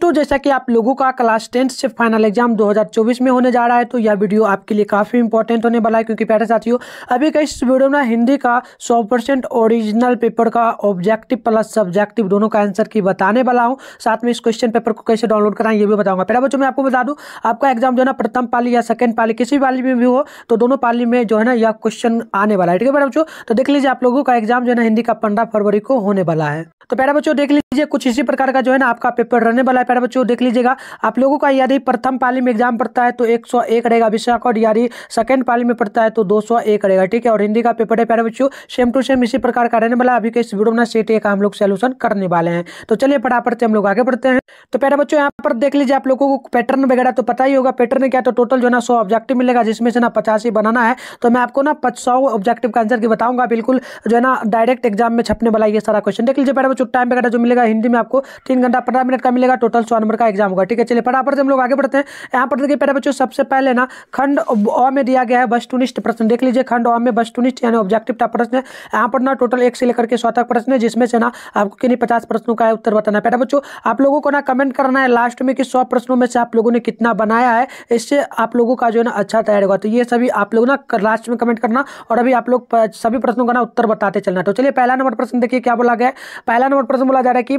दोस्तों जैसा कि आप लोगों का क्लास 10 से फाइनल एग्जाम 2024 में होने जा रहा है, तो यह वीडियो आपके लिए काफ़ी इंपॉर्टेंट होने वाला है। क्योंकि प्यारे साथियों, अभी का इस वीडियो में हिंदी का 100% ओरिजिनल पेपर का ऑब्जेक्टिव प्लस सब्जेक्टिव दोनों का आंसर की बताने वाला हूं। साथ में इस क्वेश्चन पेपर को कैसे डाउनलोड कराएं ये भी बताऊंगा। प्यारे बच्चों, मैं आपको बता दूं, आपका एग्जाम जो है ना प्रथम पाली या सेकंड पाली किसी पाली में भी हो, तो दोनों पाली में जो है ना यह क्वेश्चन आने वाला है। ठीक है प्यारे बच्चों, तो देख लीजिए आप लोगों का एग्जाम जो है ना हिंदी का 15 फरवरी को होने वाला है। तो प्यारे बच्चों देख लीजिए, कुछ इसी प्रकार का जो है ना आपका पेपर रहने वाला है। प्यारे बच्चों देख लीजिएगा, आप लोगों का यदि प्रथम पाली में एग्जाम पड़ता है तो 101 रहेगा विषय का, और यदि सेकंड पाली में पड़ता है तो 201 रहेगा। ठीक है, और हिंदी का पेपर है प्यारे बच्चों सेम टू सेम इसी प्रकार का रहने वाला है। अभी के इस वीडियो में सेट ए का हम लोग सोल्यूशन करने वाले हैं। तो चलिए फटाफट से हम लोग आगे बढ़ते हैं। तो प्यारे बच्चों यहाँ पर देख लीजिए, आप लोगों को पैटर्न वगैरह तो पता ही होगा। पैटर्न क्या, तो टोटल जो है ना 100 ऑब्जेक्टिव मिलेगा, जिसमें से ना 50 ही बनाना है। तो मैं आपको ना 100 ऑब्जेक्टिव का आंसर की बताऊंगा, बिल्कुल जो है ना डायरेक्ट एग्जाम में छपने वाला ये सारा क्वेश्चन। देख लीजिए प्यारे बच्चों, टाइम वगैरह जो मिलेगा हिंदी में आपको 3 घंटा 15 मिनट का मिलेगा। टोटल 100 नंबर का एग्जाम होगा। ठीक है, चलिए फटाफट से हम लोग आगे बढ़ते हैं। यहाँ पर देखिए प्यारे बच्चों, सबसे पहले ना खंड अ में दिया गया है वस्तुनिष्ठ प्रश्न। देख लीजिए, खंड अ में वस्तुनिष्ठ यानी ऑब्जेक्टिव टाइप प्रश्न है। यहाँ पर ना टोटल 1 से लेकर के 100 तक प्रश्न है, जिसमें से ना आपको किन्हीं 50 प्रश्नों का उत्तर बताना है। प्यारे बच्चों, आप लोगों को ना कमेंट करना है लास्ट में कि 100 प्रश्नों में से आप लोगों ने कितना बनाया है। इससे आप लोगों का जो है ना अच्छा तैयार होगा। तो ये सभी आप लोग ना लास्ट में कमेंट करना, और अभी आप लोग सभी प्रश्नों का ना उत्तर बताते चलना। तो चलिए पहला नंबर प्रश्न देखिए क्या बोला गया है। पहला नंबर प्रश्न बोला जा रहा है कि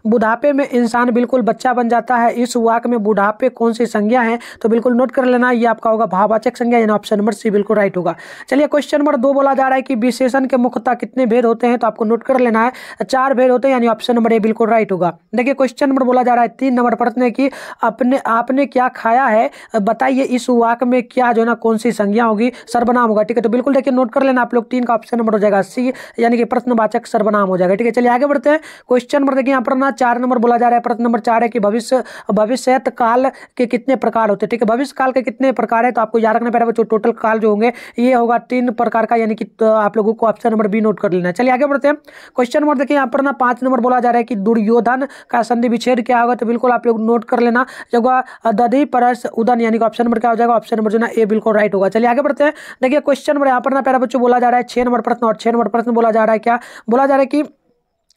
बुढ़ापे में इंसान बिल्कुल बच्चा बन जाता है। इस वाक्य में बुढ़ापे कौन सी संज्ञा है, तो बिल्कुल नोट कर लेना। ये आपका होगा भाववाचक संज्ञा, यानी ऑप्शन नंबर सी बिल्कुल राइट होगा। चलिए क्वेश्चन नंबर 2 बोला जा रहा है कि विशेषण के मुख्यतः कितने भेद होते हैं, तो आपको नोट कर लेना है 4 भेद होते हैं, यानी ऑप्शन नंबर ए बिल्कुल राइट होगा। देखिए क्वेश्चन नंबर बोला जा रहा है 3 नंबर प्रश्न है कि आपने क्या खाया है, बताइए इस वाक्य में क्या जो है ना कौन सी संज्ञा होगी, सर्वनाम होगा। ठीक है, तो बिल्कुल देखिए नोट कर लेना आप लोग, 3 का ऑप्शन नंबर हो जाएगा सी, यानी कि प्रश्नवाचक सर्वनाम हो जाएगा। ठीक है, चलिए आगे बढ़ते हैं। क्वेश्चन नंबर देखिए यहाँ पर ना 4 नंबर बोला जा रहा है। प्रश्न नंबर 4 है कि भविष्यत काल के कितने प्रकार होते हैं। ठीक है, भविष्य काल के कितने प्रकार है, तो आपको याद रखना पड़ेगा बच्चों, टोटल काल जो होंगे ये होगा 3 प्रकार का, यानी कि तो आप लोगों को ऑप्शन नंबर बी नोट कर लेना है। चलिए आगे बढ़ते हैं। क्वेश्चन नंबर देखिए यहाँ पर ना 5 नंबर बोला जा रहा है कि दुर्योधन का संधि विच्छेद क्या होगा, तो बिल्कुल आप लोग नोट कर लेना, दधि परस उदन, यानी कि ऑप्शन नंबर क्या हो जाएगा, ऑप्शन नंबर जो ना ए बिल्कुल राइट होगा। चलिए आगे बढ़ते हैं। देखिए क्वेश्चन नंबर यहाँ पर ना प्यारे बच्चों बोला जा रहा है 6 नंबर प्रश्न, और 6 नंबर प्रश्न बोला जा रहा है क्या, बोला जा रहा है कि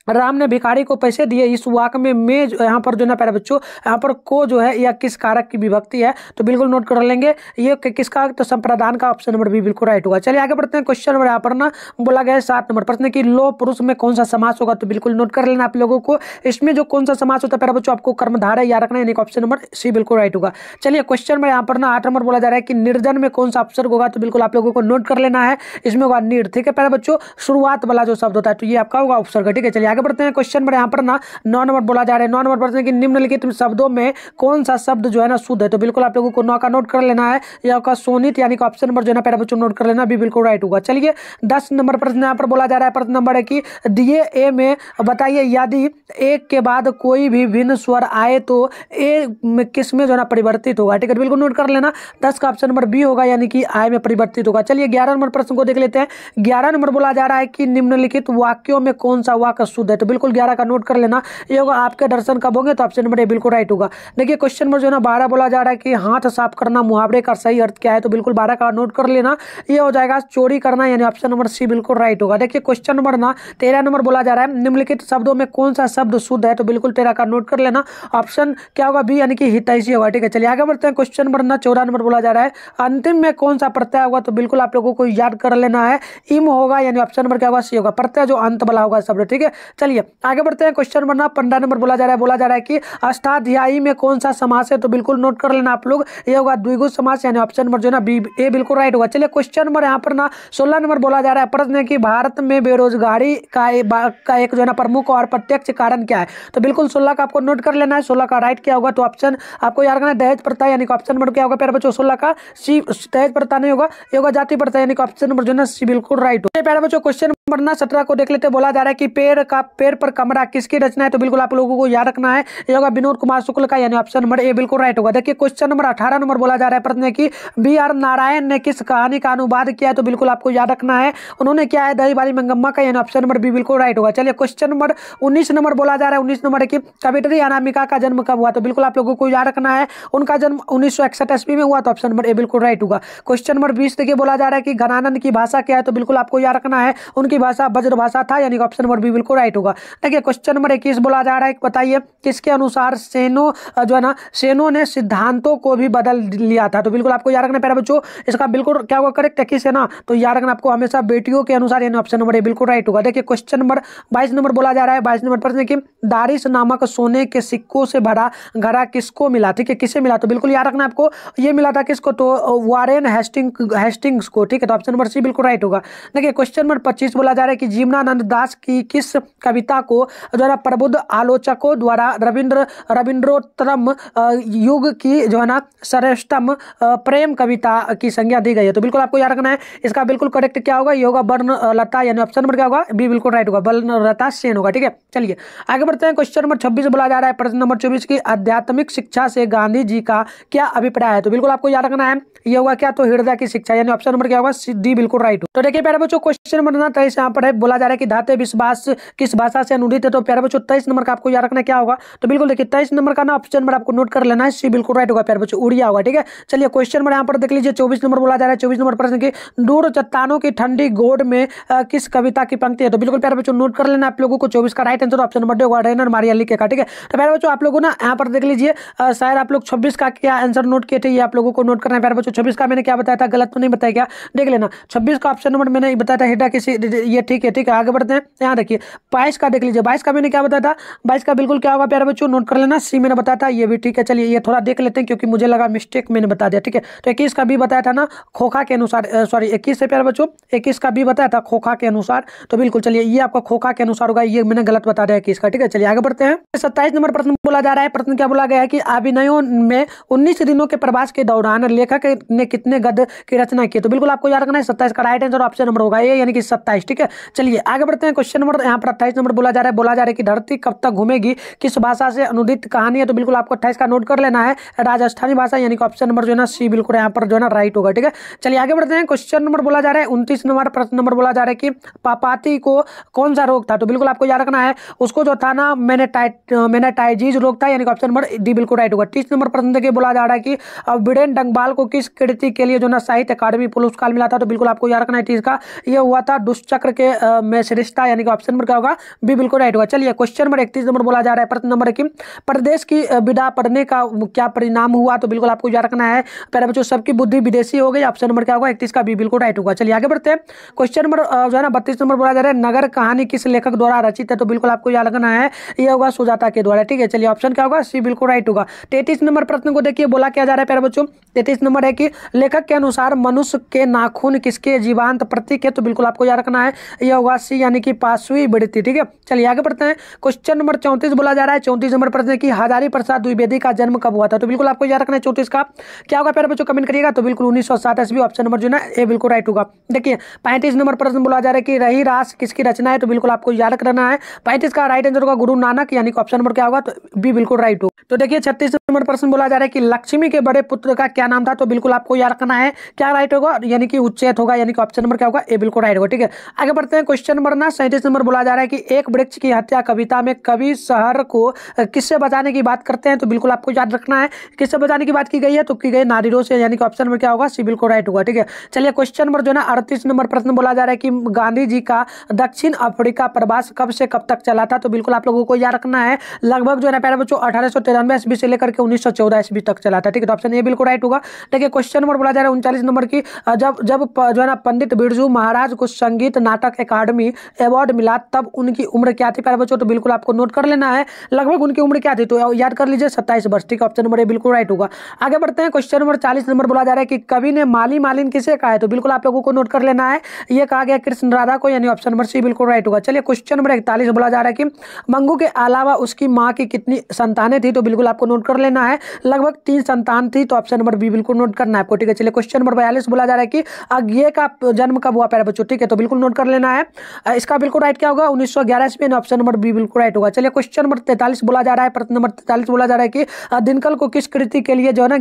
राम ने भिखारी को पैसे दिए। इस वाक्य में यहाँ पर जो ना प्यारे बच्चों यहाँ पर को जो है या किस कारक की विभक्ति है, तो बिल्कुल नोट कर लेंगे ये किसका, तो संप्रदान का, ऑप्शन नंबर बी बिल्कुल राइट होगा। चलिए आगे बढ़ते हैं। क्वेश्चन नंबर यहाँ पर ना बोला गया है 7 नंबर प्रश्न की लो पुरुष में कौन सा समास होगा, तो बिल्कुल नोट कर लेना आप लोगों को। इसमें जो कौन सा समास होता है प्यारे बच्चों, आपको कर्मधारय याद रखना है, यानी ऑप्शन नंबर सी बिल्कुल राइट होगा। चलिए क्वेश्चन नंबर यहाँ पर ना 8 नंबर बोला जा रहा है कि निर्जन में कौन सा अपसर्ग होगा, तो बिल्कुल आप लोगों को नोट कर लेना है, इसमें होगा निर्। ठीक है प्यारे बच्चों, शुरुआत वाला जो शब्द होता है तो ये आपका होगा उपसर्ग। ठीक है, चलिए आगे बढ़ते हैं। क्वेश्चन नंबर यहाँ पर ना 9 नंबर बोला जा रहा है। 9 नंबर प्रश्न कि निम्नलिखित शब्दों में कौन सा शब्द जो है ना शुद्ध है, तो बिल्कुल आप लोगों को 9 का नोट कर लेना है, यह आपका सोनित, यानी कि ऑप्शन नंबर जो है ना प्यारे बच्चों नोट कर लेना, भी बिल्कुल राइट होगा। चलिए 10 नंबर प्रश्न यहाँ पर बोला जा रहा है। प्रश्न नंबर है कि दिए ए में बताइए यदि एक के बाद कोई भी भिन्न स्वर आए तो ए में किस में जो है ना परिवर्तित होगा। ठीक है, बिल्कुल नोट कर लेना, 10 का ऑप्शन नंबर बी होगा, यानी कि आय में परिवर्तित होगा। चलिए 11 नंबर प्रश्न को देख लेते हैं। 11 नंबर बोला जा रहा है कि निम्नलिखित वाक्यों में कौन सा वाक्य शुद्ध है, तो बिल्कुल 11 का नोट कर लेना, ये होगा आपके दर्शन कब होंगे, तो ऑप्शन नंबर ए बिल्कुल राइट होगा। देखिए क्वेश्चन नंबर जो है ना 12 बोला जा रहा है कि हाथ साफ करना मुहावरे का सही अर्थ क्या है, तो बिल्कुल 12 का नोट कर लेना, ये हो जाएगा चोरी करना, यानी ऑप्शन नंबर सी बिल्कुल राइट होगा। देखिए क्वेश्चन नंबर ना 13 नंबर बोला जा रहा है निम्नलिखित शब्दों में कौन सा शब्द शुद्ध है, तो बिल्कुल 13 का नोट कर लेना, ऑप्शन क्या होगा बी, यानी कि हितैषी होगा। ठीक है, चलिए आगे बढ़ते हैं। क्वेश्चन नंबर ना 14 नंबर बोला जा रहा है अंतिम में कौन सा प्रत्यय होगा, तो बिल्कुल आप लोगों को याद कर लेना है, इम होगा, यानी ऑप्शन नंबर क्या होगा, सी होगा, प्रत्यय जो अंत वाला होगा शब्द। ठीक है, चलिए आगे बढ़ते हैं। क्वेश्चन नंबर ना 15 नंबर बोला जा रहा है कि अष्टाध्यायी में कौन सा समास है, तो बिल्कुल नोट कर लेना आप लोग, ये होगा द्विगु समास, यानी ऑप्शन नंबर जो है ना बी ए बिल्कुल राइट होगा। चलिए क्वेश्चन नंबर यहाँ पर ना 16 नंबर बोला जा रहा है। प्रश्न है कि भारत में बेरोजगारी का एक जो है ना प्रमुख और प्रत्यक्ष कारण क्या है, तो बिल्कुल 16 का आपको नोट कर लेना है। 16 का राइट क्या होगा, तो ऑप्शन आपको याद रखना है दहेज प्रथा, यानी कि ऑप्शन नंबर क्या होगा प्यारे बच्चों 16 का सी, दहेज प्रथा नहीं होगा, ये होगा जाति प्रथा, यानी कि ऑप्शन नंबर जो है ना सी बिल्कुल राइट होगा। प्यारे बच्चों क्वेश्चन नंबर ना 17 को देख लेते। बोला जा रहा है कि पेड़ पर कमरा किसकी रचना है, तो बिल्कुल आप लोगों को याद रखना है, ये होगा विनोद कुमार शुक्ल का, यानी ऑप्शन नंबर ए बिल्कुल राइट होगा। देखिए क्वेश्चन नंबर 18 नंबर बोला जा रहा है। प्रश्न है कि बी आर नारायण ने किस कहानी का अनुवाद किया है, तो बिल्कुल आपको याद रखना है, उन्होंने क्या है दही वाली मंगम्मा का, यानी ऑप्शन नंबर बी बिल्कुल राइट होगा। चलिए क्वेश्चन नंबर 19 नंबर बोला जा रहा है। 19 नंबर है कि कवियत्री अनामिका का जन्म कब हुआ, तो बिल्कुल आप लोगों को याद रखना है, उनका जन्म 1961 ईस्वी में हुआ, तो ऑप्शन नंबर ए बिल्कुल राइट होगा। क्वेश्चन नंबर 20 देखिए बोला जा रहा है कि घनानंद की भाषा क्या है, तो बिल्कुल आपको याद रखना है, उनकी की भाषा ब्रज भाषा था, यानी कि ऑप्शन नंबर बी बिल्कुल राइट होगा। देखिए क्वेश्चन नंबर 21 बोला जा रहा है, बताइए किसके अनुसार सेनो जो है ना, सेनो ने सिद्धांतों को भी बदल लिया था। तो बिल्कुल आपको याद रखना प्यारे बच्चों, इसका बिल्कुल क्या होगा करेक्ट, किस है ना, तो याद रखना आपको हमेशा बेटियों के अनुसार, यानी ऑप्शन नंबर ए बिल्कुल राइट होगा। देखिए क्वेश्चन नंबर 22 नंबर बोला जा रहा है, 22 नंबर प्रश्न की दारिस नामक सोने के सिक्कों से भरा घड़ा किसको मिला, ठीक है, किसे मिला, तो बिल्कुल याद रखना आपको ये मिला था किसको, तो वारेन हेस्टिंग्स को, ठीक है, तो ऑप्शन नंबर सी बिल्कुल राइट होगा। देखिए क्वेश्चन नंबर 25 बोला जा रहा है कि जीवनानंद दास की किस कविता को जो है प्रबुद्ध आलोचकों द्वारा रविंद्रोत्तरम युग की जो है ना श्रेष्ठतम प्रेम कविता की संज्ञा दी गई है। तो बिल्कुल आपको याद रखना है, इसका बिल्कुल करेक्ट क्या होगा, ये होगा वर्णलता, यानी ऑप्शन नंबर क्या होगा, बी बिल्कुल राइट होगा, वर्णलता सेन होगा। ठीक है, चलिए आगे बढ़ते हैं। क्वेश्चन नंबर 26 बोला जा रहा है, प्रश्न नंबर 24 की आध्यात्मिक शिक्षा से गांधी जी का क्या अभिप्राय है। तो बिल्कुल आपको याद रखना है, ये होगा क्या, तो हृदय की शिक्षा, यानी ऑप्शन नंबर क्या होगा, डी बिल्कुल राइट हो। तो देखिए प्यारे बच्चों क्वेश्चन नंबर 23 यहाँ पर है, बोला जा रहा है कि धाते विश्वास किस भाषा से अनुदित है। तो प्यारे बच्चों 23 नंबर का आपको याद रखना क्या होगा, तो बिल्कुल देखिए 23 नंबर का ना ऑप्शन नंबर आपको नोट कर लेना है, सी बिल्कुल राइट होगा प्यारे बच्चों, उड़िया होगा। ठीक है, चलिए क्वेश्चन नंबर यहाँ पर देख लीजिए 24 नंबर बोला जा रहा है, 24 नंबर प्रश्न की दूर चट्टानों की ठंडी गोद में किस कविता की पंक्ति है। तो बिल्कुल प्यारे बच्चों नोट कर लेना आप लोगों को, 24 का right answer option number D होगा, रेनर मारिया लिखे का। ठीक है, तो प्यारे बच्चों आप लोगों ना यहाँ पर देख लीजिए, शायद आप लोग 26 का क्या आंसर नोट किए थे, ये आप लोगों को नोट करना है प्यारे बच्चों। 26 का मैंने क्या बताया था, गलत तो नहीं बताया क्या, देख लेना। 26 का ऑप्शन नंबर मैंने बताया था हेडा किसी, ये ठीक है। ठीक है, आगे बढ़ते हैं, यहाँ देखिए 22 का देख लीजिए, 22 का मैंने क्या बताया था, 22 का बिल्कुल क्या होगा प्यारे बच्चों, नोट कर लेना, सी मैंने बताया था, ये भी ठीक है। चलिए ये थोड़ा देख लेते हैं क्योंकि मुझे लगा मिस्टेक मैंने बता दिया। ठीक है, तो 21 का भी बताया था ना खोखा के अनुसार, सॉरी 21 से प्यारे बच्चों 21 का भी बताया था खोखा के अनुसार, तो बिल्कुल चलिए ये आपका खोखा के अनुसार होगा, ये मैंने गलत बता दिया 21 का। ठीक है, चलिए आगे बढ़ते हैं। 27 नंबर प्रश्न बोला जा रहा है, प्रश्न क्या बोला गया है कि अभिनयों में 19 दिनों के प्रवास के दौरान लेखक ने कितने गद्य की रचना की। तो बिल्कुल आपको याद रखना है 27 का राइट आंसर ऑप्शन नंबर होगा ये, यानी कि 27। ठीक है, चलिए आगे बढ़ते हैं। क्वेश्चन नंबर यहाँ पर 28 नंबर बोला जा रहा है कि धरती कब तक घूमेगी किस भाषा से अनुदित कहानी है। तो बिल्कुल आपको 28 का नोट कर लेना है, राजस्थानी भाषा, यानी कि ऑप्शन नंबर जो है ना सी बिल्कुल यहाँ पर जो है ना राइट होगा। ठीक है, चलिए आगे बढ़ते हैं। क्वेश्चन नंबर बोला जा रहा है 29 नंबर प्रश्न नंबर बोला जा रहा है कि पापाती को कौन सा रोग था। तो बिल्कुल आपको याद रखना है, उसको जो था ना मेनिंजाइटिस रोग था, यानी कि ऑप्शन नंबर डी बिल्कुल राइट होगा। 30 नंबर प्रश्न देखिए बोला जा रहा है कि बिरेन डंगबाल को किस कृति के लिए जो ना साहित्य अकादमी पुरस्कार मिला था। तो बिल्कुल आपको याद रखना है 30 का, ये हुआ था दुष्चक्र के में श्रेष्ठता, यानी कि ऑप्शन नंबर क्या होगा, बी बिल्कुल राइट होगा। चलिए क्वेश्चन नंबर 31 नंबर बोला जा रहा है, प्रश्न नंबर की प्रदेश की विदा पढ़ने का क्या परिणाम हुआ। तो बिल्कुल आपको याद रखना है प्यारे बच्चों, सबकी बुद्धि विदेशी हो गई, ऑप्शन नंबर क्या होगा 31 का बी बिल्कुल राइट होगा। चलिए आगे बढ़ते हैं। क्वेश्चन नंबर जो है ना 32 नंबर बोला जा रहा है, नगर कहानी किस लेखक द्वारा रचित है। तो बिल्कुल आपको याद रखना है, ये होगा सुजाता के द्वारा। ठीक है, चलिए ऑप्शन क्या होगा, सी बिल्कुल राइट होगा। 33 नंबर प्रश्न को देखिए बोला क्या जा रहा है प्यारे बच्चों, 33 नंबर है कि लेखक के अनुसार मनुष्य के नाखून किसके जीवांत प्रतीक है। तो बिल्कुल आपको याद रखना है, यह होगा सी, यानी कि पांचवी बढ़ती। ठीक है, चलिए आगे बढ़ते हैं। क्वेश्चन नंबर 34 बोला जा रहा है, 34 नंबर प्रश्न है कि हजारी प्रसाद द्विवेदी का जन्म कब हुआ था। तो बिल्कुल आपको याद रखना है 34 का क्या होगा प्यारे बच्चों, कमेंट करिएगा। तो बिल्कुल 1907 भी ऑप्शन नंबर जो है ए बिल्कुल राइट होगा। देखिए 35 नंबर प्रश्न बोला जा रहा है कि रही रास किसकी रचना है। तो बिल्कुल आपको याद करना है 35 का राइट आंसर होगा गुरु नानक, यानी कि ऑप्शन नंबर क्या होगा, तो बी बिल्कुल राइट हो। तो देखिए 36 नंबर प्रश्न बोला जा रहा है कि लक्ष्मी के बड़े पुत्र का क्या नाम था। तो बिल्कुल आपको याद रखना है क्या राइट होगा, यानी कि उच्चेत होगा, यानी कि ऑप्शन नंबर क्या होगा, ए बिल्कुल राइट होगा। ठीक है, आगे बढ़ते हैं। क्वेश्चन नंबर ना 37 नंबर बोला जा रहा है कि एक वृक्ष की हत्या कविता में कवि शहर को किससे बचाने की बात करते हैं। तो बिल्कुल आपको याद रखना है किससे बचाने की बात की गई है, तो की गई नारियों से, यानी कि ऑप्शन नंबर क्या होगा, सी बिल्कुल राइट होगा। ठीक है, चलिए क्वेश्चन नंबर जो है ना 38 नंबर प्रश्न बोला जा रहा है कि गांधी जी का दक्षिण अफ्रीका प्रवास कब से कब तक चला था। तो बिल्कुल आप लोगों को याद रखना है लगभग जो है ना प्यारे बच्चों 1893 ईस्वी से लेकर के 1914 ईस्वी तक चला था। ठीक है, तो ऑप्शन ए बिल्कुल राइट होगा। देखिए क्वेश्चन नंबर बोला जा रहा है 39 नंबर की जब जो है ना पंडित बिरजू महाराज को संगीत नाटक अकादमी अवार्ड मिला तब उनकी उम्र क्या थी प्यारे बच्चों। तो बिल्कुल आपको नोट कर लेना है लगभग उनकी उम्र क्या थी, तो याद कर लीजिए 27 वर्ष। ठीक है, ऑप्शन नंबर ए बिल्कुल राइट होगा। आगे बढ़ते हैं। क्वेश्चन नंबर 40 नंबर बोला जा रहा है कि कवि ने माली मालिन किसे कहा है। तो बिल्कुल आप लोगों को नोट कर लेना है, ये कहा गया कृष्ण राधा को, यानी ऑप्शन नंबर सी बिल्कुल राइट होगा। चलिए क्वेश्चन नंबर 41 बोला जा रहा है कि मंगू के अलावा उसकी माँ की कितनी संतानें थी। तो बिल्कुल आपको नोट कर लेना है लगभग 3 संतान थी, तो ऑप्शन नंबर बी बिल्कुल नोट करना है आपको। ठीक है, चलिए क्वेश्चन नंबर 42 बोला जा रहा है कि अज्ञे का जन्म कब हुआ प्यारे बच्चों। ठीक है, तो बिल्कुल नोट कर लेना है, इसका बिल्कुल राइट क्या होगा 1911 ईस्वी, ऑप्शन नंबर बी बिल्कुल राइट होगा। चलिए क्वेश्चन नंबर 43 बोला जा रहा है, प्रश्न नंबर 43 बोला जा रहा है कि दिनकल को किस कृति के लिए जो है ना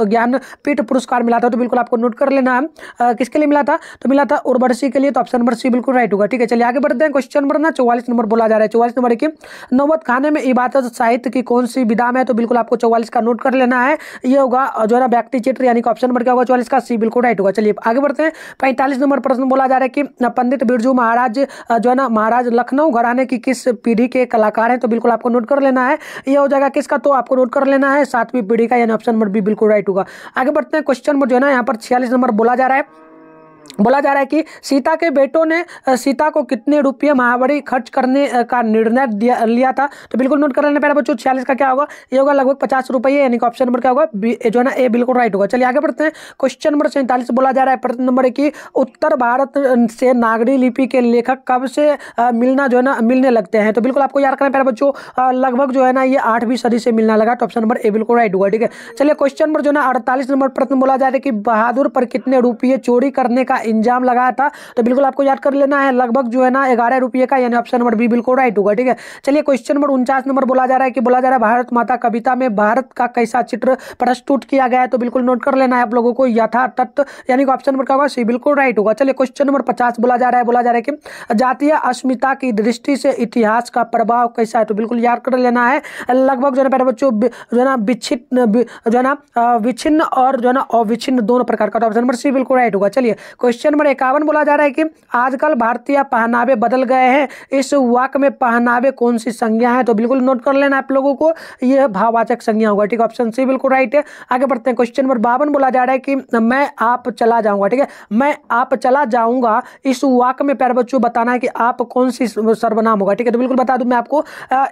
ज्ञानपीठ पुरस्कार मिला था। तो बिल्कुल आपको नोट कर लेना है किसके लिए मिला था, तो मिला था उर्वशी के लिए, तो ऑप्शन नंबर सी बिल्कुल राइट होगा। ठीक है, चलिए आगे बढ़ते हैं। क्वेश्चन नंबर ना 44 नंबर बोला जा रहा है, 44 नंबर की नौबत खाने में इबादत साहित्य की कौन सी विधा में। तो बिल्कुल आपको 44 का नोट कर लेना है, ये होगा जो है ना व्यक्ति चित्र, यानी कि ऑप्शन नंबर क्या होगा 44 का सी बिल्कुल राइट होगा। चलिए आगे बढ़ते हैं। 45 नंबर प्रश्न बोला जा रहा है कि पंडित बिरजू महाराज जो है ना महाराज लखनऊ घराने की किस पीढ़ी के कलाकार हैं, तो बिल्कुल आपको नोट कर लेना है। ये हो जाएगा किसका, तो आपको नोट कर लेना है 7वीं पीढ़ी का, यानी ऑप्शन नंबर बी बिल्कुल राइट होगा। आगे बढ़ते हैं, क्वेश्चन नंबर जो है ना यहाँ पर 46 नंबर बोला जा रहा है कि सीता के बेटों ने सीता को कितने रुपये महाबली खर्च करने का निर्णय लिया था, तो बिल्कुल नोट कर लेना प्यारे बच्चों। 46 का क्या होगा, ये होगा लगभग 50 रुपये, यानी कि ऑप्शन नंबर क्या होगा, जो है ना ए बिल्कुल राइट होगा। चलिए आगे बढ़ते हैं, क्वेश्चन नंबर 47 बोला जा रहा है प्रश्न नंबर की उत्तर भारत से नागरी लिपि के लेखक कब से मिलने लगते हैं, तो बिल्कुल आपको याद करना प्यारे बच्चों, लगभग जो है ना ये 8वीं सदी से मिलना लगा, तो ऑप्शन नंबर ए बिल्कुल राइट होगा। ठीक है, चलिए क्वेश्चन नंबर जो है ना 48 नंबर प्रश्न बोला जा रहा है कि बहादुर पर कितने रुपये चोरी करने का इंजाम लगाया था, तो बिल्कुल आपको याद कर लेना है लगभग जो है ना 11 रुपये का, यानी ऑप्शन नंबर बी बिल्कुल राइट होगा। ठीक है, चलिए क्वेश्चन नंबर 49 नंबर बोला जा रहा है भारत माता कविता में भारत का कैसा चित्र प्रस्तुत किया गया है, तो बिल्कुल नोट कर लेना है आप लोगों को यथा तत्व, यानी कि ऑप्शन नंबर क्या होगा, सी बिल्कुल राइट होगा। चलिए क्वेश्चन नंबर 50 बोला जा रहा है कि जातीय अस्मिता की दृष्टि से इतिहास का प्रभाव कैसा है, तो बिल्कुल याद कर लेना है लगभग जो है ना बच्चों जो है ना विच्छिन्न और जो है ना अविच्छिन्न दोनों प्रकार का, तो ऑप्शन नंबर सी बिल्कुल राइट होगा। चलिए क्वेश्चन नंबर 51 बोला जा रहा है कि आजकल भारतीय पहनावे बदल गए हैं, इस वाक्य में पहनावे कौन सी संज्ञा है, तो बिल्कुल नोट कर लेना आप लोगों को, यह भाववाचक संज्ञा होगा। ठीक है, ऑप्शन सी बिल्कुल राइट है। आगे बढ़ते हैं, क्वेश्चन नंबर 52 बोला जा रहा है कि मैं आप चला जाऊंगा। ठीक है, मैं आप चला जाऊंगा, इस वाक्य में प्यारे बच्चों बताना है कि आप कौन सी सर्वनाम होगा। ठीक है, तो बिल्कुल बता दूं मैं आपको,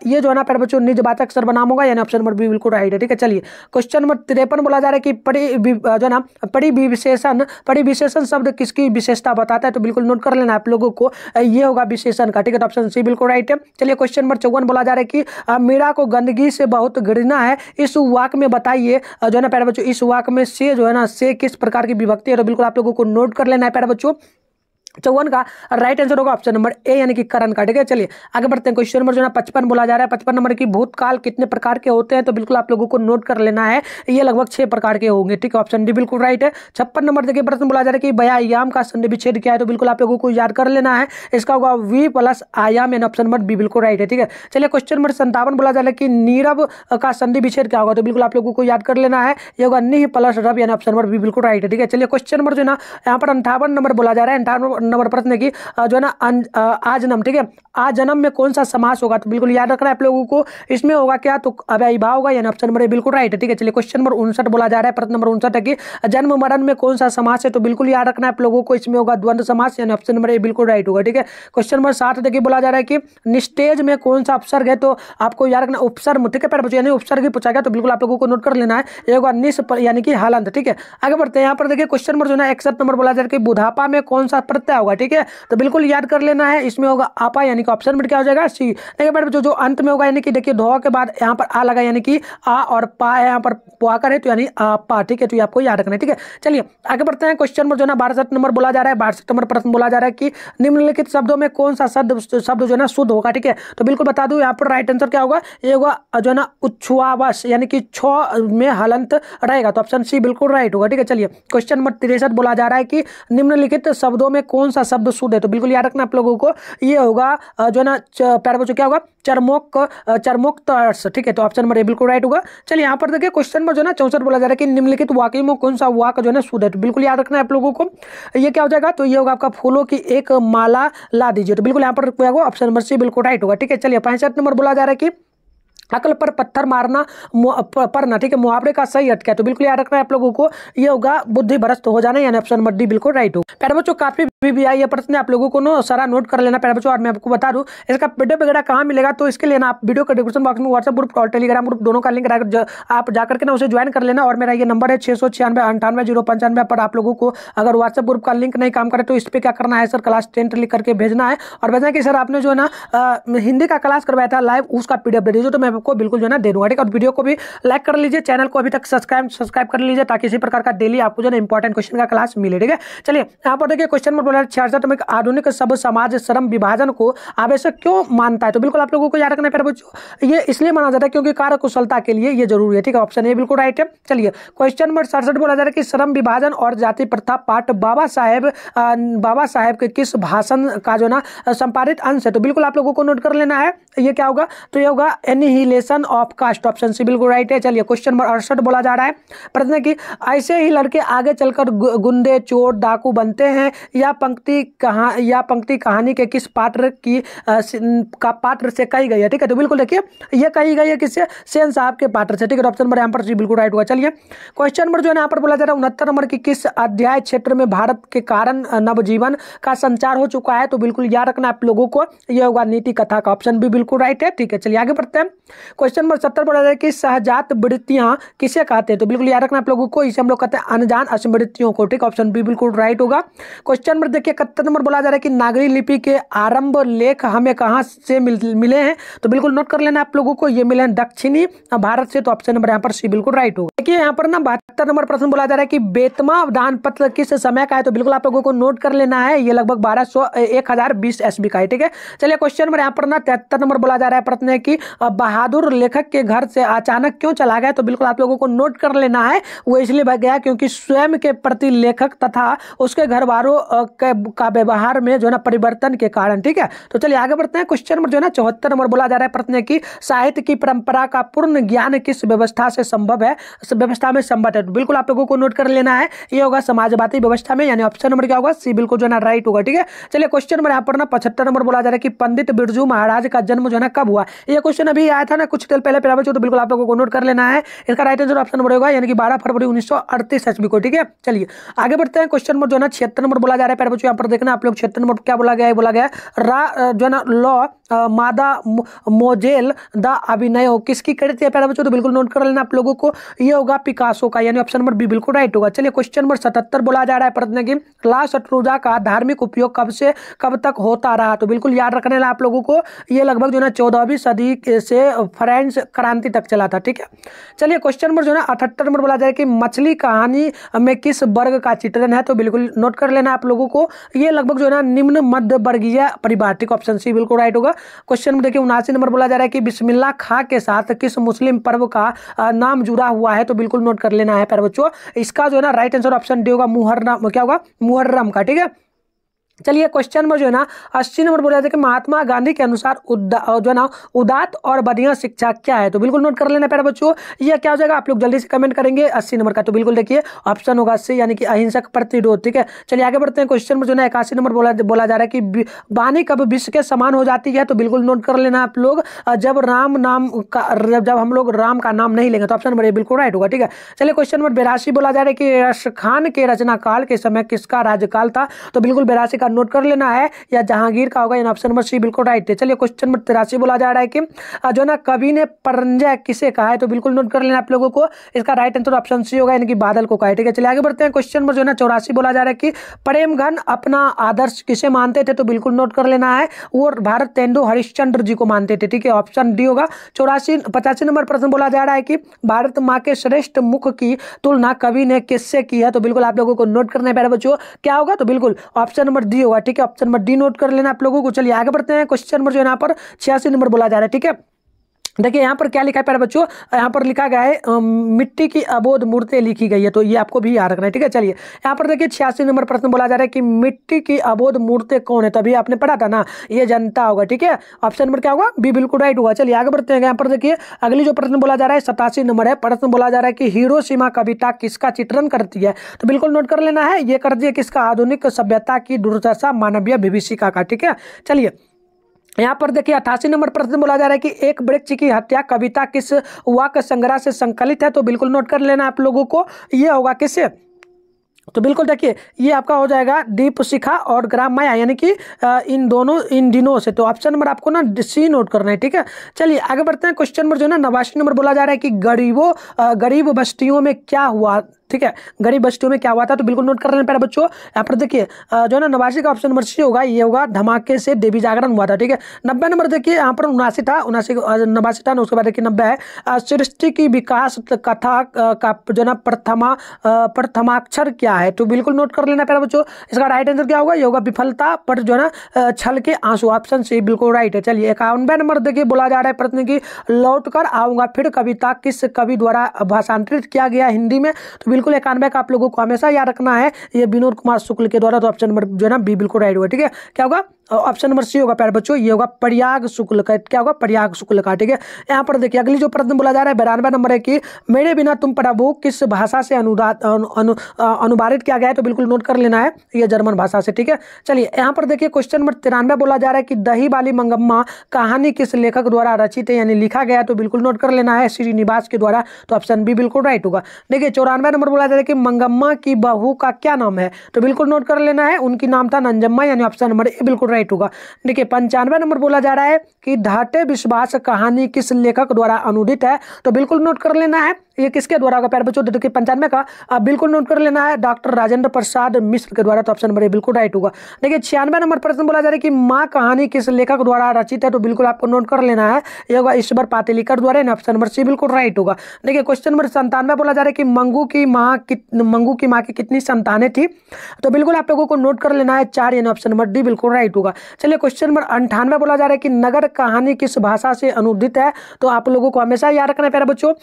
ये जो है ना प्यारे बच्चों निजवाचक सर्वनाम होगा, यानी ऑप्शन नंबर बी बिल्कुल राइट है। ठीक है, चलिए क्वेश्चन नंबर 53 बोला जा रहा है कि परिविशेषण शब्द किसकी विशेषता बताता है, तो बिल्कुल नोट कर लेना आप लोगों को, ये होगा विशेषण का। ठीक है, तो ऑप्शन सी बिल्कुल राइट है। चलिए क्वेश्चन नंबर 54 बोला जा रहा है कि मीरा को गंदगी से बहुत घृणा है, इस वाक्य में बताइए जो है ना प्यारे बच्चों, इस वाक्य में से जो है ना से किस प्रकार की विभक्ति है, तो बिल्कुल आप लोगों को नोट कर लेना है प्यारे बच्चों। 54 का राइट आंसर होगा ऑप्शन नंबर ए, यानी कि करण का। ठीक है, चलिए आगे बढ़ते हैं, क्वेश्चन नंबर जो है 55 बोला जा रहा है, 55 नंबर की भूतकाल कितने प्रकार के होते हैं, तो बिल्कुल आप लोगों को नोट कर लेना है, ये लगभग 6 प्रकार के होंगे। ठीक है, ऑप्शन डी बिल्कुल राइट है। 56 नंबर देखिए प्रश्न बोला जा रहा है कि व्यायाम का संधि विच्छेद क्या है, तो बिल्कुल आप लोगों को याद कर लेना है, इसका होगा वी प्लस आयाम, यानी ऑप्शन नंबर बी बिल्कुल राइट है। ठीक है, चलिए क्वेश्चन नंबर 57 बोला जा रहा है कि नीरव का संधि विच्छेद क्या होगा, तो बिल्कुल आप लोगों को याद कर लेना है, ये होगा निह प्लस रव, यानी ऑप्शन नंबर बी बिल्कुल राइट है। ठीक है, चलिए क्वेश्चन नंबर जो है ना यहाँ पर 58 नंबर बोला जा रहा है, 58 नंबर प्रश्न की जो है ना आजन्म। ठीक है, आजन्म में कौन सा समास होगा, तो बिल्कुल याद रखना है आप लोगों को, इसमें होगा क्या, तो अव्ययीभाव होगा, यानी ऑप्शन नंबर ए बिल्कुल राइट है। ठीक है, चलिए क्वेश्चन नंबर 59 बोला जा रहा है, प्रश्न नंबर 59 है कि जन्म मरण में कौन सा समास है, तो बिल्कुल याद रखना है आप लोगों को, इसमें होगा द्वंद्व समास, यानी ऑप्शन नंबर ए बिल्कुल राइट होगा। ठीक है, क्वेश्चन नंबर 60 देखिए बोला जा रहा है कि निस्तेज में कौन सा उपसर्ग है, तो आपको याद रखना उपसर्ग। ठीक है, यानी उपसर्ग ही पूछा गया, तो बिल्कुल आप लोगों को नोट कर लेना है, ये होगा निस यानी कि हलंत। ठीक है, आगे बढ़ते हैं, यहाँ पर देखिए क्वेश्चन नंबर जो है 61 नंबर बोला जा रहा है कि बुढ़ापा में कौन सा प्रत्यय होगा। ठीक है, तो बिल्कुल याद कर लेना है, इसमें होगा आपा, यानी कि ऑप्शन नंबर क्या हो जाएगा, सी। देखिए जो अंत में होगा, यानी कि देखिए धो के बाद यहाँ पर आ लगा, यानी कि आ और पा है, यहाँ पर पुआकर है, तो यानी आपा। ठीक है, तो ये आपको याद रखना है। ठीक है, चलिए आगे बढ़ते हैं, क्वेश्चन नंबर जो है 62 नंबर बोला जा रहा है, 62 नंबर प्रश्न बोला जा रहा है कि निम्नलिखित शब्दों में कौन सा शब्द जो है ना शुद्ध होगा। ठीक है, तो बिल्कुल बता दूं यहाँ पर राइट आंसर क्या होगा, ये होगा जो है ना उच्छ्वास, यानी कि छ में हलंत रहेगा, तो ऑप्शन सी बिल्कुल राइट होगा। ठीक है, चलिए क्वेश्चन नंबर 63 बोला जा रहा है कि निम्नलिखित शब्दों में कौन सा शब्द शुद्ध है, तो बिल्कुल याद रखना आप लोगों को, ये होगा जो है ना प्यारे बच्चों क्या होगा, चरमोक्त अर्थ। ठीक है, तो ऑप्शन नंबर ए बिल्कुल राइट होगा। चलिए यहाँ पर देखिए क्वेश्चन में जो है ना 64 बोला जा रहा है कि निम्नलिखित वाक्य में कौन सा वाक्य जो है ना शुद्ध है, तो बिल्कुल याद रखना है आप लोगों को, ये क्या हो जाएगा, तो ये होगा आपका फूलों की एक माला ला दीजिए, तो बिल्कुल यहाँ पर क्या होगा, ऑप्शन नंबर सी बिल्कुल राइट होगा। ठीक है, चलिए 65 नंबर बोला जा रहा है कि अकल पर पत्थर मारना पड़ना। ठीक है, मुहावरे का सही अर्थ क्या है, तो बिल्कुल याद रखना है आप लोगों को, ये होगा बुद्धि भ्रष्ट हो जाना, यानी ऑप्शन नंबर डी बिल्कुल राइट हो। प्यारे बच्चों काफी भी आई है प्रश्न, आप लोगों को सारा नोट कर लेना प्यारे बच्चों, और मैं आपको बता दूं इसका पीडीएफ वगैरह कहाँ मिलेगा, तो इसके लिए ना आप वीडियो के डिस्क्रिप्शन बॉक्स में व्हाट्सएप ग्रुप और टेलीग्राम ग्रुप दोनों का लिंक आप जाकर के ना उसे ज्वाइन कर लेना, और मेरा ये नंबर है 696 पर आप लोगों को अगर व्हाट्सएप ग्रुप का लिंक नहीं काम करे तो इस पर क्या करना है सर, क्लास 10 लिख करके भेजना है, और भेजना कि सर आपने जो है ना हिंदी का क्लास करवाया था लाइव, उसका पीडीएफ दे दीजिए, तो मैं आपको बिल्कुल जो है ना दे दूंगा। ठीक है, और वीडियो को भी लाइक कर लीजिए, चैनल को अभी तक सब्सक्राइब कर लीजिए, ताकि इसी प्रकार का डेली आपको जो है इंपॉर्टेंट क्वेश्चन का क्लास मिले। ठीक है, चलिए यहाँ पर देखिए क्वेश्चन नंबर बोला 66 में आधुनिक सब समाज श्रम विभाजन को आवश्यक क्यों मानता है, तो बिल्कुल आप लोगों को याद रखना है प्यारे बच्चों, ये इसलिए माना जाता है क्योंकि कार्य कुशलता के लिए ये जरूरी है। ठीक है, ऑप्शन ए बिल्कुल राइट है। चलिए क्वेश्चन नंबर 67 बोला जा रहा है कि श्रम विभाजन और जाति प्रथा पाठ बाबा साहेब के किस भाषण का जो ना संपादित अंश है, तो बिल्कुल आप लोगों को नोट कर लेना है, ये क्या होगा, तो ये होगा annihilation annihilation of caste, option C बिल्कुल राइट है। चलिए क्वेश्चन नंबर 68 बोला जा रहा है प्रश्न है कि ऐसे ही लड़के आगे चलकर गुंडे, चोर, डाकू बनते हैं। यह पंक्ति कहानी के किस पात्र की पात्र से कही गई है? ठीक है, तो बिल्कुल देखिए ये कही गई है किससे? सेन साहब के पात्र से। ठीक है, ऑप्शन नंबर यहाँ पर बिल्कुल राइट होगा। चलिए क्वेश्चन नंबर जो है यहाँ पर बोला जा रहा है 69 नंबर की किस अध्याय क्षेत्र में भारत के कारण नवजीवन का संचार हो चुका है? तो बिल्कुल याद रखना आप लोगों को, यह होगा नीति कथा का, ऑप्शन भी बिल्कुल राइट है। ठीक है, चलिए आगे बढ़ते हैं। क्वेश्चन नंबर 70 बोला जा रहा है कि सहजात वृत्तियां किसे कहते हैं? तो बिल्कुल याद रखना आप लोगों को, इसे हम लोग कहते हैं अनजान अस्मृतियों को। ठीक, ऑप्शन बी बिल्कुल राइट होगा। क्वेश्चन नंबर देखिए 71 नंबर बोला जा रहा है कि नागरी लिपि के आरंभ लेख हमें कहां से मिले हैं? तो बिल्कुल नोट कर लेना आप लोगों को, ये मिले हैं दक्षिणी भारत से। तो ऑप्शन नंबर यहाँ पर सी बिल्कुल राइट होगा। देखिए यहाँ पर ना 72 नंबर प्रश्न बोला जा रहा है कि बेतमा दान पत्र किस समय का है? तो बिल्कुल आप लोगों को नोट कर लेना है, ये लगभग 1020 SB का है। ठीक है, चलिए क्वेश्चन नंबर यहाँ पर ना 73 नंबर बोला जा रहा है प्रश्न है कि बहादुर लेखक के घर से अचानक क्यों चला गया? तो बिल्कुल आप लोगों को नोट कर लेना है, वो इसलिए भाग गया क्योंकि स्वयं के प्रति लेखक तथा उसके घर वालों का व्यवहार में जो है ना परिवर्तन के कारण। ठीक है, तो चलिए आगे बढ़ते हैं। क्वेश्चन नंबर जो है ना 74 नंबर बोला जा रहा है प्रश्न है कि साहित्य की परंपरा का पूर्ण ज्ञान किस व्यवस्था से संभव है? व्यवस्था में संभव है। तो बिल्कुल आप लोगों को नोट कर लेना है, ये होगा समाजवादी व्यवस्था में, यानी ऑप्शन नंबर क्या होगा? सी बिल्कुल जो है ना राइट होगा। ठीक है, चलिए क्वेश्चन नंबर यहाँ पर ना 75 नंबर बोला जा रहा है कि पंडित बिरजू महाराज का जन्म जो है ना कब हुआ? ये क्वेश्चन अभी आया था ना कुछ देर पहले पेपर में, तो बिल्कुल आप लोगों को नोट कर लेना है। इसका राइट आंसर ऑप्शन नंबर होगा, यानी कि 12 फरवरी 1938 SB को। ठीक है, चलिए आगे बढ़ते हैं। क्वेश्चन नंबर जो है ना 76 नंबर बोला जा रहा है पेपर बच्चों, यहाँ पर देखना आप लोग 76 नंबर क्या बोला गया है? बोला गया जो है ना लॉ मादा मोजेल द अभिनय किसकी कृति है? प्यारे बच्चों तो बिल्कुल नोट कर लेना आप लोगों को, ये होगा पिकासो का, यानी ऑप्शन नंबर बी बिल्कुल राइट होगा। चलिए क्वेश्चन नंबर 77 बोला जा रहा है प्रश्न की ला शत्रुंजा का धार्मिक उपयोग कब से कब तक होता रहा? तो बिल्कुल याद रखने वाला आप लोगों को, ये लगभग जो है 14वीं सदी से फ्रेंच क्रांति तक चला था। ठीक है, चलिए क्वेश्चन नंबर जो है 78 नंबर बोला जाए कि मछली कहानी में किस वर्ग का चित्रण है? तो बिल्कुल नोट कर लेना आप लोगों को, ये लगभग जो है ना निम्न मध्य वर्गीय परिवार। ठीक, ऑप्शन सी बिल्कुल राइट होगा। क्वेश्चन में देखिए 79 नंबर बोला जा रहा है कि बिस्मिल्लाह खां के साथ किस मुस्लिम पर्व का नाम जुड़ा हुआ है? तो बिल्कुल नोट कर लेना है प्यारे बच्चों, इसका जो है ना राइट आंसर ऑप्शन डी होगा, मुहर्रम। क्या होगा? मुहर्रम का। ठीक है, चलिए क्वेश्चन में जो है ना 80 नंबर बोला जाता है कि महात्मा गांधी के अनुसार जो है ना उदात्त और बढ़िया शिक्षा क्या है? तो बिल्कुल नोट कर लेना प्यारे बच्चों, ये क्या हो जाएगा? आप लोग जल्दी से कमेंट करेंगे 80 नंबर का। तो बिल्कुल देखिए ऑप्शन होगा सी, यानी कि अहिंसक प्रतिरोध। ठीक है, चलिए आगे बढ़ते हैं। क्वेश्चन में जो है 81 नंबर बोला जा रहा है कि वाणी कब विश्व के समान हो जाती है? तो बिल्कुल नोट कर लेना आप लोग, जब हम लोग राम का नाम नहीं लेंगे। तो ऑप्शन नंबर ए बिल्कुल राइट होगा। ठीक है, चलिए क्वेश्चन नंबर 82 बोला जा रहा है कि रश खान के रचना काल के समय किसका राज्यकाल था? तो बिल्कुल 82 का नोट कर लेना है, या जहांगीर का होगा, यानी ऑप्शन नंबर सी बिल्कुल राइट है। चलिए क्वेश्चन नंबर 83 बोला जा रहा है कि जो ना कवि ने परंजय किसे कहा है? तो बिल्कुल नोट कर लेना आप लोगों को, इसका राइट आंसर ऑप्शन सी होगा, यानी कि बादल को कहा है। ठीक है, चलिए आगे बढ़ते हैं। क्वेश्चन नंबर जो है ना 84 बोला जा रहा है कि प्रेमघन अपना आदर्श किसे मानते थे? तो बिल्कुल नोट कर लेना है, वो भारत तेंदु हरिश्चंद्र जी को मानते थे। ठीक है, ऑप्शन डी होगा। 85 नंबर प्रश्न बोला जा रहा है कि भारत माँ के श्रेष्ठ मुख की तुलना कवि ने किससे की है? तो बिल्कुल आप लोगों को नोट करना है प्यारे बच्चों, क्या होगा? तो बिल्कुल ऑप्शन नंबर डी होगा। ठीक है, ऑप्शन नंबर डी नोट कर लेना आप लोगों को। चलिए आगे बढ़ते हैं। क्वेश्चन नंबर जो है यहाँ पर 86 नंबर बोला जा रहा है। ठीक है, देखिए यहाँ पर क्या लिखा है प्यारे बच्चों, यहाँ पर लिखा गया है मिट्टी की अबोध मूर्तें लिखी गई है, तो ये आपको भी याद रखना है। ठीक है, चलिए यहाँ पर देखिए 86 नंबर प्रश्न बोला जा रहा है कि मिट्टी की अबोध मूर्तें कौन है? तभी आपने पढ़ा था ना, ये जनता होगा। ठीक है, ऑप्शन नंबर क्या होगा? बी बिल्कुल राइट होगा। चलिए आगे बढ़ते हैं। यहाँ पर देखिए अगली जो प्रश्न बोला जा रहा है 87 नंबर है, प्रश्न बोला जा रहा है कि हिरोशिमा कविता किसका चित्रण करती है? तो बिल्कुल नोट कर लेना है, ये करती है किसका? आधुनिक सभ्यता की दुर्दशा मानवीय विभीषिका का। ठीक है, चलिए यहाँ पर देखिए 88 नंबर प्रश्न बोला जा रहा है कि एक वृक्ष की हत्या कविता किस वाक्य संग्रह से संकलित है? तो बिल्कुल नोट कर लेना आप लोगों को, ये होगा किससे? तो बिल्कुल देखिए ये आपका हो जाएगा दीप शिखा और ग्राम माया, यानी कि इन दिनों से। तो ऑप्शन नंबर आपको ना सी नोट करना है। ठीक है, चलिए आगे बढ़ते हैं। क्वेश्चन नंबर जो है ना 89 नंबर बोला जा रहा है कि गरीब बस्तियों में क्या हुआ? ठीक है, गरीब बस्तियों में क्या हुआ था? तो बिल्कुल नोट कर लेना प्यारे बच्चों। यहाँ पर देखिए जो है ना 89 का ऑप्शन नंबर सी होगा, ये होगा धमाके से देवी जागरण हुआ था। ठीक है, 90 नंबर देखिए यहाँ पर 79 था, 89 था, उसके बाद देखिए 90 है सृष्टि की विकास कथा का जो ना प्रथमाक्षर क्या है? तो बिल्कुल नोट कर लेना प्यारे बच्चों, इसका राइट आंसर क्या होगा? ये होगा विफलता पर जो है ना छल के आंसू, ऑप्शन सी बिल्कुल राइट है। चलिए 91 नंबर देखिए बोला जा रहा है प्रश्न की लौट कर आऊंगा फिर कविता किस कवि द्वारा भाषांतरित किया गया हिंदी में? तो बिल्कुल 91 का आप लोगों को हमेशा याद रखना है, ये विनोद कुमार शुक्ल के द्वारा। तो ऑप्शन नंबर जो है ना बी बिल्कुल राइट होगा। ठीक है, क्या होगा? ऑप्शन नंबर सी होगा प्यारे बच्चों, ये होगा प्रयाग शुक्ल का, क्या होगा प्रयाग शुक्ल का। ठीक है, यहाँ पर देखिए अगली जो प्रश्न बोला जा रहा है 92 नंबर है कि मेरे बिना तुम प्रभु किस भाषा से अनुवादित किया गया है, तो बिल्कुल नोट कर लेना है, ये जर्मन भाषा से। ठीक है, चलिए यहाँ पर देखिए क्वेश्चन नंबर 93 बोला जा रहा है कि दही वाली मंगम्मा कहानी किस लेखक द्वारा रचित है यानी लिखा गया, तो बिल्कुल नोट कर लेना है श्रीनिवास के द्वारा, तो ऑप्शन बी बिल्कुल राइट होगा। देखिए 94 नंबर बोला जा रहा है कि मंगम्मा की बहू का क्या नाम है, तो बिल्कुल नोट कर लेना है, उनकी नाम था नंजम्मा, यानी ऑप्शन नंबर ए बिल्कुल राइट होगा। देखिए 95 नंबर बोला जा रहा है कि धाटे विश्वास कहानी किस लेखक द्वारा अनुदित है, तो बिल्कुल नोट कर लेना है, ये किसके द्वारा होगा प्यारे बच्चों, देखिए 95 का आप बिल्कुल नोट कर लेना है, डॉक्टर राजेंद्र प्रसाद मिश्र के द्वारा, तो ऑप्शन नंबर ए बिल्कुल राइट होगा। देखिए 96 नंबर प्रश्न बोला जा रहा है कि माँ कहानी किस लेखक द्वारा रचित है, तो बिल्कुल आपको नोट कर लेना है, ये होगा ईश्वर पातेलीकर द्वारा, ऑप्शन नंबर सी बिल्कुल राइट होगा। देखिए क्वेश्चन नंबर 97 बोला जा रहा है कि मंगू की माँ की कितनी संतानें थी, तो बिल्कुल आप लोगों को नोट कर लेना है 4, यानी ऑप्शन नंबर डी बिल्कुल राइट होगा। चलिए क्वेश्चन नंबर 98 बोला जा रहा है कि नगर कहानी किस भाषा से अनुदित है, तो आप लोगों को हमेशा याद रखना है प्यारे बच्चों,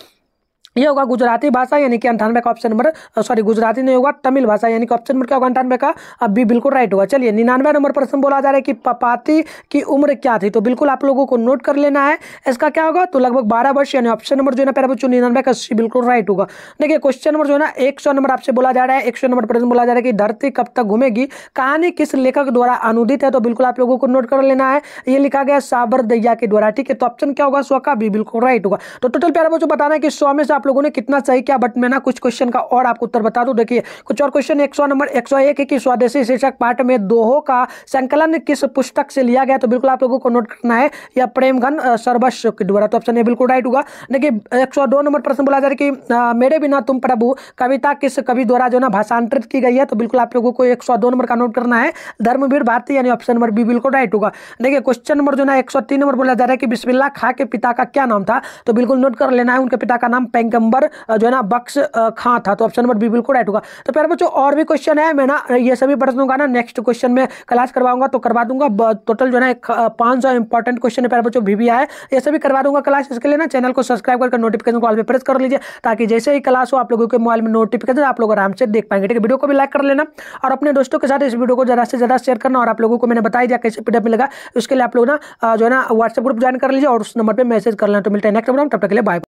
ये होगा गुजराती भाषा, यानी कि 98 का ऑप्शन नंबर, सॉरी गुजराती नहीं होगा, तमिल भाषा, यानी कि ऑप्शन नंबर क्या होगा 98 का, अब भी बिल्कुल राइट होगा। चलिए 99 नंबर प्रश्न बोला जा रहा है कि पपाती की उम्र क्या थी, तो बिल्कुल आप लोगों को नोट कर लेना है, इसका क्या होगा, तो लगभग 12 वर्ष, यानी ऑप्शन नंबर जो है ना प्यारे बच्चों 99 का सी बिल्कुल राइट होगा। देखिए क्वेश्चन नंबर जो है ना 100 नंबर आपसे बोला जा रहा है, 100 नंबर प्रश्न बोला जा रहा है कि धरती कब तक घूमेगी कहानी किस लेखक द्वारा अनुदित है, तो बिल्कुल आप लोगों को नोट कर लेना है, ये लिखा गया साबर दैया के द्वारा। ठीक है, तो ऑप्शन क्या होगा 100 का बी बिल्कुल राइट होगा। तो टोटल प्यारे बच्चों बताना है कि 100 में से आप लोगों ने कितना सही क्या, बट मैं ना कुछ क्वेश्चन का और आपको उत्तर बता दूं। देखिए कुछ और क्वेश्चन 100 नंबर 101 है कि स्वदेशी शीर्षक पाठ में दोहों का संकलन किस पुस्तक से लिया गया, तो बिल्कुल आप लोगों को नोट करना है, या प्रेमघन सर्वस्व के द्वारा, तो ऑप्शन ए बिल्कुल राइट होगा। देखिए 102 नंबर प्रश्न बोला जा रहा है कि मेरे बिना तुम प्रभु कविता किस कवि द्वारा जो ना भाषांतरित की गई है, तो बिल्कुल आप लोगों को 102 नंबर का नोट करना है, धर्मवीर भारती, यानी ऑप्शन नंबर बी बिल्कुल राइट होगा। देखिए क्वेश्चन नंबर जो ना 103 नंबर बोला जा रहा है कि बिस्मिल्लाह खां के पिता का क्या नाम था, तो बिल्कुल नोट कर लेना है, उनके पिता का नाम पैगंबर जो है ना बख्श खां था, तो ऑप्शन नंबर बी बिल्कुल राइट होगा। तो प्यारे बच्चों और भी क्वेश्चन है, मैं ना ये सभी प्रश्नों का ना नेक्स्ट क्वेश्चन में क्लास करवाऊंगा, तो करवा दूंगा, टोटल जो है ना 500 इंपॉर्टेंट क्वेश्चन है प्यारे बच्चों भी आया है, ये सभी करवा दूंगा क्लास। इसके लिए ना चैनल को सब्सक्राइब करके नोटिफिकेशन को ऑल पे प्रेस कर लीजिए, ताकि जैसे ही क्लास हो आप लोगों के मोबाइल में नोटिफिकेशन आप लोग आराम से देख पाएंगे। ठीक है, वीडियो को भी लाइक कर लेना और अपने दोस्तों के साथ इस वीडियो को ज्यादा से ज्यादा शेयर करना, और आप लोगों को मैंने बताई दिया कैसे पीडीएफ मिलेगा, उसके लिए आप लोग ना जो है ना व्हाट्सएप ग्रुप ज्वाइन कर लीजिए और उस नंबर पर मैसेज कर लेना। तो मिलते हैं नेक्स्ट वीडियो में, तब तक के लिए बाय।